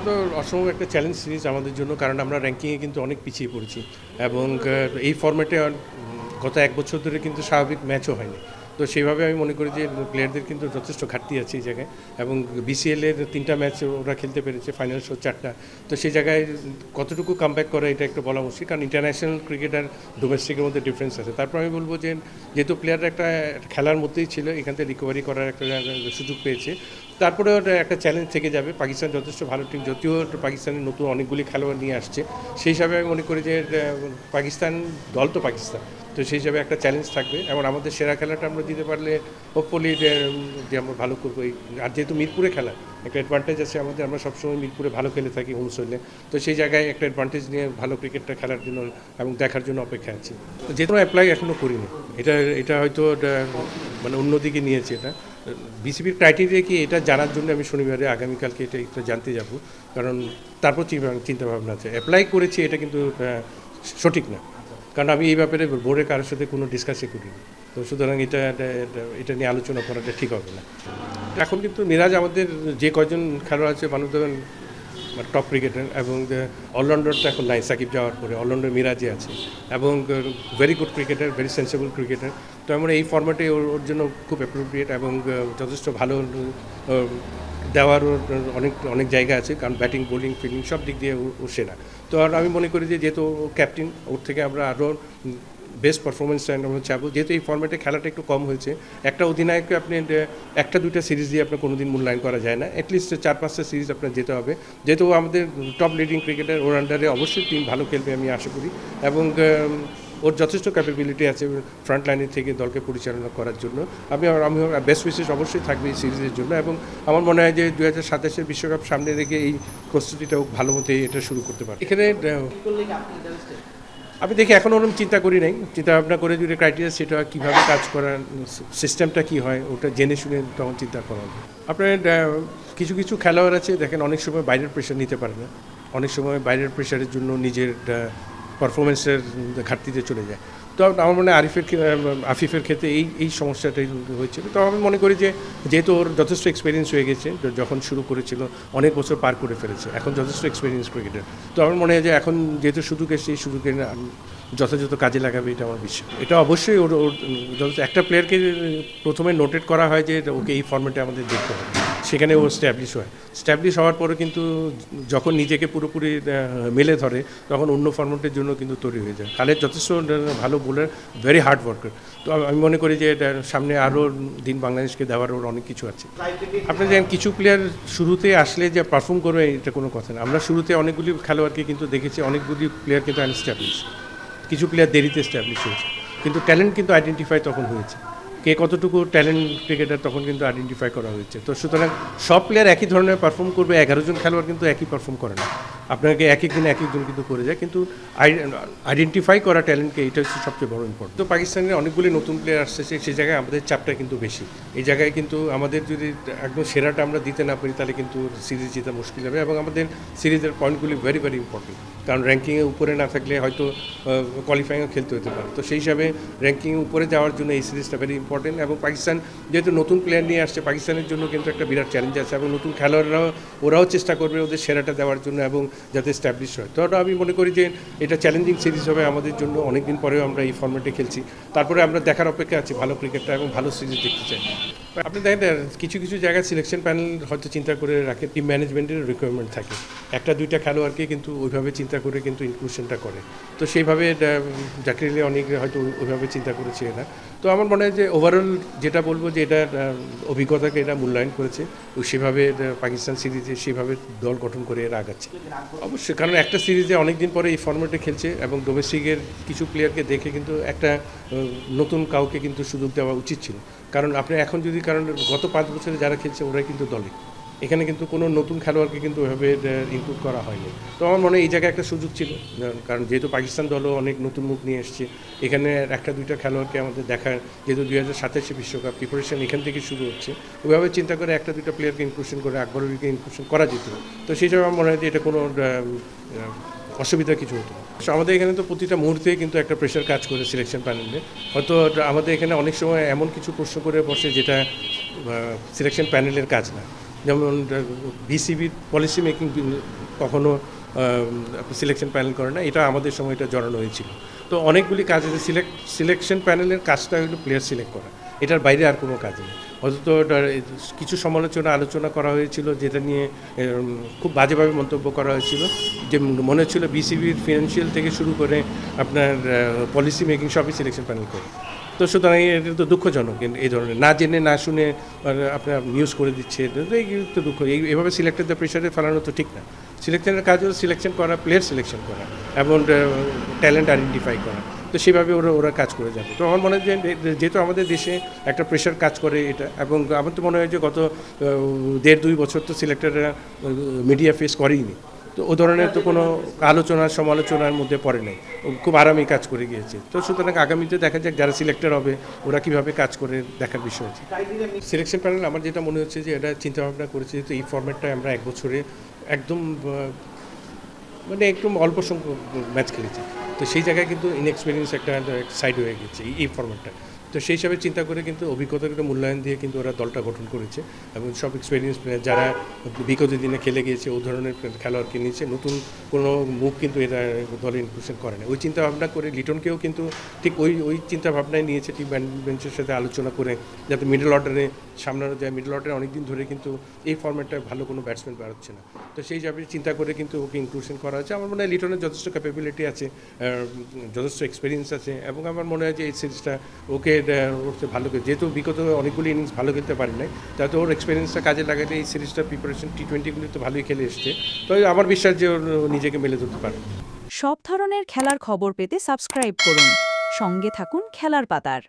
তো অসম্ভব একটা চ্যালেঞ্জ সিরিজ আমাদের জন্য, কারণ আমরা র্যাঙ্কিংয়ে কিন্তু অনেক পিছিয়ে পড়েছি এবং এই ফরম্যাটে গত এক বছর ধরে কিন্তু স্বাভাবিক ম্যাচও হয়নি। তো সেইভাবে আমি মনে করি যে প্লেয়ারদের কিন্তু যথেষ্ট ঘাটতি আছে এই জায়গায়, এবং বিসিএলের 3টা ম্যাচ ওরা খেলতে পেরেছে, ফাইনাল শো 4টা। তো সেই জায়গায় কতটুকু কামব্যাক করে এটা একটু বলা মুশকিল, কারণ ইন্টারন্যাশনাল ক্রিকেট আর ডোমেস্টিকের মধ্যে ডিফারেন্স আছে। তারপর আমি বলবো যে যেহেতু প্লেয়াররা একটা খেলার মধ্যেই ছিল, এখান থেকে রিকভারি করার একটা সুযোগ পেয়েছে। তারপরে ওটা একটা চ্যালেঞ্জ থেকে যাবে। পাকিস্তান যথেষ্ট ভালো টিম, যদিও পাকিস্তানের নতুন অনেকগুলি খেলোয়াড় নিয়ে আসছে, সেই হিসাবে আমি মনে করি যে পাকিস্তান দল তো পাকিস্তান, তো সেই হিসাবে একটা চ্যালেঞ্জ থাকবে এবং আমাদের সেরা খেলাটা আমরা দিতে পারলে হোপফুলি যে আমরা ভালো করবো। আর যেহেতু মিরপুরে খেলা, একটা অ্যাডভান্টেজ আছে আমাদের, আমরা সবসময় মিরপুরে ভালো খেলে থাকি হোম সয়েলে। তো সেই জায়গায় একটা অ্যাডভান্টেজ নিয়ে ভালো ক্রিকেটটা খেলার জন্য এবং দেখার জন্য অপেক্ষা আছি। যে কোনো অ্যাপ্লাই এখনও করিনি, এটা এটা হয়তো মানে অন্যদিকে নিয়েছে। এটা বিসিবির ক্রাইটেরিয়া কি এটা জানার জন্য আমি শনিবারে আগামীকালকে এটা একটু জানতে যাব, কারণ তারপর চিন্তাভাবনা আছে। অ্যাপ্লাই করেছি এটা কিন্তু সঠিক না, কারণ আমি এই ব্যাপারে বোর্ডে কারোর সাথে কোনো ডিসকাসই করিনি। তো সুতরাং এটা নিয়ে আলোচনা করাটা ঠিক হবে না। এখন কিন্তু মিরাজ আমাদের যে কয়জন খেলোয়াড় আছে মানুষ ধরেন টপ ক্রিকেটার, এবং অলরাউন্ডার তো এখন নাই, সাকিব যাওয়ার পরে অলরাউন্ডার মিরাজে আছে এবং very good cricketer, very sensible cricketer. তো আমরা এই ফর্ম্যাটে ওর জন্য খুব অ্যাপ্রোপ্রিয়েট এবং যথেষ্ট ভালো দেওয়ার অনেক অনেক জায়গা আছে, কারণ ব্যাটিং বোলিং ফিল্ডিং সব দিক দিয়ে ও সেরা। তো আর আমি মনে করি যে যেহেতু ক্যাপ্টেন, ওর থেকে আমরা আরও বেস্ট পারফরমেন্স আমরা চাবো। যেহেতু এই ফর্ম্যাটে খেলাটা একটু কম হয়েছে, একটা অধিনায়ককে আপনি একটা দুইটা সিরিজ দিয়ে আপনার কোনো দিন মূল্যায়ন করা যায় না, অ্যাটলিস্ট 4-5টা সিরিজ আপনার যেতে হবে। যেহেতু আমাদের টপ লিডিং ক্রিকেটার, ওর আন্ডারে অবশ্যই টিম ভালো খেলবে আমি আশা করি, এবং ওর যথেষ্ট ক্যাপাবিলিটি আছে ফ্রন্ট লাইনের থেকে দলকে পরিচালনা করার জন্য। আমি বেস্ট উইশেস অবশ্যই থাকবে এই সিরিজের জন্য, এবং আমার মনে হয় যে 2027-এর বিশ্বকাপ সামনে রেখে এই প্রস্তুতিটাও ভালো মতো এটা শুরু করতে পারে। এখানে আমি দেখি এখন ওরকম চিন্তা করি নাই, চিন্তা ভাবনা করে যদি ক্রাইটেরিয়া সেটা কীভাবে কাজ করার সিস্টেমটা কী হয় ওটা জেনে শুনে তখন চিন্তা করা হবে। আপনার কিছু কিছু খেলোয়াড় আছে দেখেন, অনেক সময় বাইরের প্রেশার নিতে পারে না, অনেক সময় বাইরের প্রেশারের জন্য নিজের পারফরমেন্সের ঘাটতিতে চলে যায়। তো আমার মনে হয় আফিফের ক্ষেত্রে এই সমস্যাটাই হয়েছিল। তো আমি মনে করি যে যেহেতু ওর যথেষ্ট এক্সপিরিয়েন্স হয়ে গেছে, যখন শুরু করেছিল অনেক বছর পার করে ফেলেছে, এখন যথেষ্ট এক্সপিরিয়েন্স ক্রিকেটার। তো আমার মনে হয় যে এখন যেহেতু সুযোগ এসছে, এই সুযোগে যথাযথ কাজে লাগাবে, এটা আমার বিশ্বাস। এটা অবশ্যই ওর একটা প্লেয়ারকে প্রথমে নোটেট করা হয় যে ওকে এই ফর্ম্যাটে আমাদের দেখতে হবে, সেখানে ও স্ট্যাবলিশ হওয়ার পরে কিন্তু যখন নিজেকে পুরোপুরি মেলে ধরে, তখন অন্য ফর্ম্যাটের জন্য কিন্তু তৈরি হয়ে যায়। খালেদ যথেষ্ট ভালো বোলার, ভেরি হার্ড ওয়ার্কার। তো আমি মনে করি যে সামনে আরও দিন বাংলাদেশকে দেওয়ার ওর অনেক কিছু আছে। আপনি দেখেন কিছু প্লেয়ার শুরুতে আসলে যে পারফর্ম করবে এটা কোনো কথা না। আমরা শুরুতে অনেকগুলি খেলোয়াড়কে কিন্তু দেখেছি, অনেকগুলি প্লেয়ার কিন্তু আনস্ট্যাবলিশ, কিছু প্লেয়ার দেরিতে এস্টাবলিশ হয়েছে, কিন্তু ট্যালেন্ট কিন্তু আইডেন্টিফাই তখন হয়েছে, কে কতটুকু ট্যালেন্ট ক্রিকেটার তখন কিন্তু আইডেন্টিফাই করা হয়েছে। তো সুতরাং সব প্লেয়ার একই ধরনের পারফর্ম করবে, 11 জন খেলোয়াড় কিন্তু একই পারফর্ম করে না, আপনাকে এক এক দিন এক একজন কিন্তু করে যায়, কিন্তু আইডেন্টিফাই করা ট্যালেন্টকে, এটা হচ্ছে সবচেয়ে বড় ইম্পর্টেন্ট। তো পাকিস্তানের অনেকগুলি নতুন প্লেয়ার আসছে, সেই জায়গায় আমাদের চাপটা কিন্তু বেশি। এই জায়গায় কিন্তু আমাদের যদি একদম সেরাটা আমরা দিতে না পারি, তাহলে কিন্তু সিরিজ জেতা মুশকিল হবে, এবং আমাদের সিরিজের পয়েন্টগুলি ভেরি ভেরি ইম্পর্টেন্ট, কারণ র্যাঙ্কিংয়ে উপরে না থাকলে হয়তো কোয়ালিফাইংও খেলতে হতে পারে। তো সেই হিসাবে র্যাঙ্কিংয়ে উপরে যাওয়ার জন্য এই সিরিজটা ভেরি ইম্পর্টেন্ট, এবং পাকিস্তান যেহেতু নতুন প্লেয়ার নিয়ে আসছে, পাকিস্তানের জন্য কিন্তু একটা বিরাট চ্যালেঞ্জ আছে, এবং নতুন খেলোয়াড়রাও ওরাও চেষ্টা করবে ওদের সেরাটা দেওয়ার জন্য এবং যাতে স্ট্যাবলিশ হয়। তো আমি মনে করি যে এটা চ্যালেঞ্জিং সিরিজ হবে আমাদের জন্য, অনেক দিন পরেও আমরা এই ফর্ম্যাটে খেলছি, তারপরে আমরা দেখার অপেক্ষা আছি ভালো ক্রিকেটটা এবং ভালো সিরিজ দেখতে চাই। আপনি দেখেন কিছু কিছু জায়গায় সিলেকশন প্যানেল হয়তো চিন্তা করে রাখে, টিম ম্যানেজমেন্টের রিকোয়ারমেন্ট থাকে, একটা দুইটা খেলোয়াড়কে কিন্তু ওইভাবে চিন্তা করে কিন্তু ইনক্লুশনটা করে। তো সেইভাবে জাকির আলী অনেক হয়তো ওইভাবে চিন্তা করেছে এরা। তো আমার মনে হয় যে ওভারঅল যেটা বলবো যে এটা অভিজ্ঞতাকে এটা মূল্যায়ন করেছে, ও সেভাবে পাকিস্তান সিরিজে সেভাবে দল গঠন করে এরা আগাচ্ছে। অবশ্যই, কারণ একটা সিরিজে অনেক দিন পরে এই ফর্ম্যাটে খেলছে, এবং ডোমেস্টিকের কিছু প্লেয়ারকে দেখে কিন্তু একটা নতুন কাউকে কিন্তু সুযোগ দেওয়া উচিত ছিল, কারণ আপনি এখন যদি, কারণ গত 5 বছরে যারা খেলছে ওরাই কিন্তু দলে, এখানে কিন্তু কোনো নতুন খেলোয়াড়কে কিন্তু ওইভাবে ইনক্লুড করা হয়নি। তো আমার মনে হয় এই জায়গায় একটা সুযোগ ছিল, কারণ যেহেতু পাকিস্তান দলও অনেক নতুন মুখ নিয়ে এসছে, এখানে একটা দুইটা খেলোয়াড়কে আমাদের দেখার, যেহেতু 2027 বিশ্বকাপ প্রিপারেশন এখান থেকে শুরু হচ্ছে, ওইভাবে চিন্তা করে একটা দুইটা প্লেয়ারকে ইনক্লুশন করে আকবরকে ইনক্লুশন করা যেত। তো সেই হিসাবে আমার মনে হয় যে এটা কোনো অসুবিধা কিছু হতো না। আমাদের এখানে তো প্রতিটা মুহূর্তে কিন্তু একটা প্রেশার কাজ করে সিলেকশন প্যানেলে, হয়তো আমাদের এখানে অনেক সময় এমন কিছু প্রশ্ন করে বসে যেটা সিলেকশন প্যানেলের কাজ না। যেমন বিসিবির পলিসি মেকিং কখনো সিলেকশন প্যানেল করে না, এটা আমাদের সময় এটা জড়ানো হয়েছিল। তো অনেকগুলি কাজ আছে, সিলেকশন প্যানেলের কাজটা হলো প্লেয়ার সিলেক্ট করা, এটার বাইরে আর কোনো কাজ নেই। অথচ কিছু আলোচনা করা হয়েছিল, যেটা নিয়ে খুব বাজেভাবে মন্তব্য করা হয়েছিল, যে মনে হচ্ছিল বিসিবির ফিনান্সিয়াল থেকে শুরু করে আপনার পলিসি মেকিং সবই সিলেকশন প্যানেল করে। তো সুতরাং এটা তো দুঃখজনক, এই ধরনের না জেনে না শুনে আপনার নিউজ করে দিচ্ছে, এই তো দুঃখ। এইভাবে সিলেক্টেডদের প্রেশারে ফেলানো তো ঠিক না। সিলেকশনের কাজ হলো সিলেকশন করা, প্লেয়ার সিলেকশন করা এবং ট্যালেন্ট আইডেন্টিফাই করা। তো সেভাবে ওরা কাজ করে যাবে। তো আমার মনে হয় যে যেহেতু আমাদের দেশে একটা প্রেশার কাজ করে এটা, এবং আমার তো মনে হয় যে গত 1.5-2 বছর তো সিলেক্টররা মিডিয়া ফেস করেইনি। তো ও ধরনের তো কোনো সমালোচনার মধ্যে পড়ে নাই, খুব আরামেই কাজ করে গিয়েছে। তো সুতরাং আগামীতে দেখা যাক যারা সিলেক্টর হবে ওরা কীভাবে কাজ করে দেখার বিষয় আছে। সিলেকশন প্যানেল আমার যেটা মনে হচ্ছে যে এটা চিন্তাভাবনা করেছে, তো এই ফর্ম্যাটটা আমরা 1 বছরে একদম মানে একদম অল্প সংখ্যক ম্যাচ খেলেছি। তো সেই জায়গায় কিন্তু ইনএক্সপিরিয়েন্স একটা সাইড হয়ে গেছে এই ফর্ম্যাটটা। তো সেই হিসাবে চিন্তা করে কিন্তু অভিজ্ঞতার একটা মূল্যায়ন দিয়ে কিন্তু ওরা দলটা গঠন করেছে, এবং সব এক্সপিরিয়েন্স প্লেয়ার যারা বিগত দিনে খেলে গিয়েছে ও ধরনের খেলোয়াড়কে নিয়েছে। নতুন কোনো মুখ কিন্তু এরা দলে ইনক্লুশন করে না। ওই চিন্তা ভাবনা করে লিটনকেও কিন্তু ঠিক ওই চিন্তা ভাবনায় নিয়েছে, টিম বেঞ্চের সাথে আলোচনা করে, যাতে মিডল অর্ডারে সামলানো যায়। মিডল অর্ডারে অনেকদিন ধরে কিন্তু এই ফর্ম্যাটটায় ভালো কোনো ব্যাটসম্যান বেরোচ্ছে না। তো সেই হিসাবে চিন্তা করে কিন্তু ওকে ইনক্লুশন করা হয়েছে। আমার মনে হয় লিটনের যথেষ্ট ক্যাপাবিলিটি আছে, যথেষ্ট এক্সপিরিয়েন্স আছে, এবং আমার মনে হয় যে এই সিরিজটা ওকে ভালো করে, যেহেতু বিগত অনেকগুলি ইনিংস ভালো খেলতে পারে নাই, তাতে ওর এক্সপিরিয়েন্সটা কাজে লাগালে এই সিরিজটা প্রিপারেশন T20গুলি তো ভালোই খেলে এসছে। তো আমার বিশ্বাস যে ওর নিজেকে মেলে ধরতে পারবে। সব ধরনের খেলার খবর পেতে সাবস্ক্রাইব করুন। সঙ্গে থাকুন খেলার পাতার।